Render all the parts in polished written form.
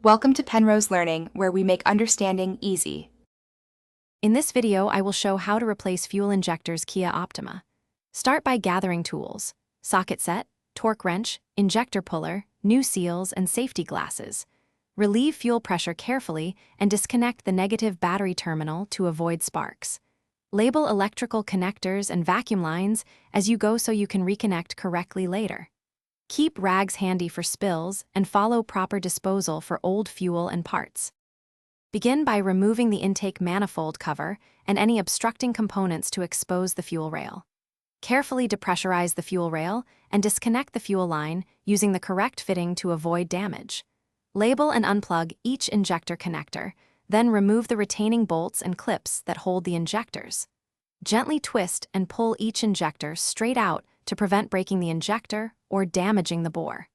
Welcome to Penrose Learning, where we make understanding easy. In this video, I will show how to replace fuel injectors Kia Optima. Start by gathering tools: socket set, torque wrench, injector puller, new seals, and safety glasses. Relieve fuel pressure carefully and disconnect the negative battery terminal to avoid sparks. Label electrical connectors and vacuum lines as you go so you can reconnect correctly later. Keep rags handy for spills and follow proper disposal for old fuel and parts. Begin by removing the intake manifold cover and any obstructing components to expose the fuel rail. Carefully depressurize the fuel rail and disconnect the fuel line using the correct fitting to avoid damage. Label and unplug each injector connector, then remove the retaining bolts and clips that hold the injectors. Gently twist and pull each injector straight out to prevent breaking the injector or damaging the bore.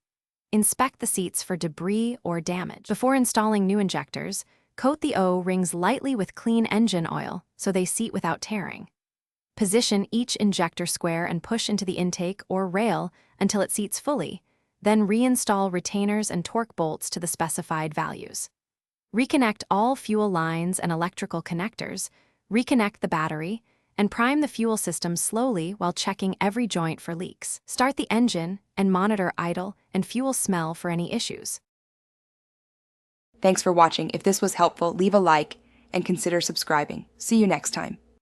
Inspect the seats for debris or damage. Before installing new injectors, coat the O-rings lightly with clean engine oil so they seat without tearing. Position each injector square and push into the intake or rail until it seats fully, then reinstall retainers and torque bolts to the specified values. Reconnect all fuel lines and electrical connectors, reconnect the battery, and prime the fuel system slowly while checking every joint for leaks. Start the engine and monitor idle and fuel smell for any issues. Thanks for watching. If this was helpful, leave a like and consider subscribing. See you next time.